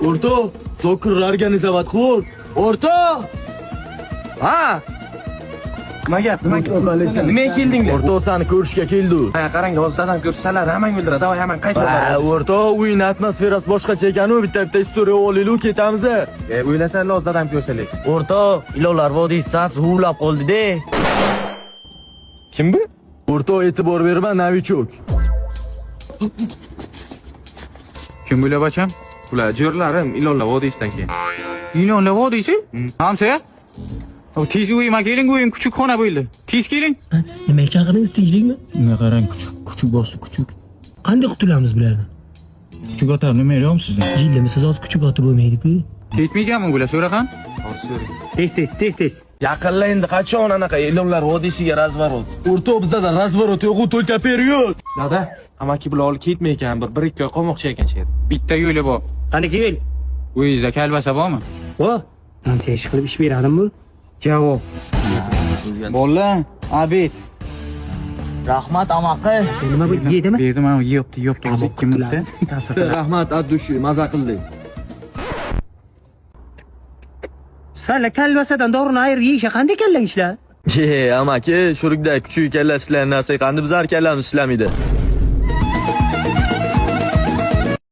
O'rta, zo'kir organizovat qil. O'rta! Ha! Nima gap? Nimaga keldinglar? O'rta seni ko'rishga keldi. Ha, qarang, hozirdan ko'rsalar, hamma o'ldiradi. Davay, hamma qaytadan. O'rta, o'yin atmosferasi boshqacha ekan-ku, bitta istoriya olaylik, ketamiz. O'ylasanlar, hozirdan ko'rsalar. O'rta, ilovlar vodiysi huvlab qoldi-da. Kim bu? O'rta, e'tibor berma, novichok. Kim bo'la bacham? Bular jo'rlarim ilonlar vodiysidan keyin. İlonlar vodiysi? Hamsa? O tez uyuma keling, uyim küçük xona bo'ldi. Tez keling. Nima chaqiringiz tinchlikmi? Nima qarang, küçük bossy, küçük. Qanday qutulamiz bularni? Küçük otar nima deyapsiz siz? Jillamisiz hozir kuchuk otib bo'lmaydi-ku. Ketmayganmi bular so'raqan? Tez. Yaqinla endi qachon anaqa ilonlar vodiysiga razvorot. O'rta, bizda razvorot yo'q, to'lka period. Dada, amaki bular olib ketmay ekan, bir-ikki oy qolmoqchi ekan sher. Bitta yo'li bor. Qani kel. Uyingizda kalbasa bormi? Vo, qancha ish qilib ish beradimmi? Javob. Bolla, abid. Rahmat amaqqi. Nima bu yedimi? Berdim, men yeyapti, hozir 2 minutda. Rahmat, addushi, maza qildik. Sala kalvasadan dorini ayir yeyishga qanday kallang ishlar? Amaki, shurikda kuchuk kalla ishlaydigan narsa qanday bizlar kallamiz ishlamaydi.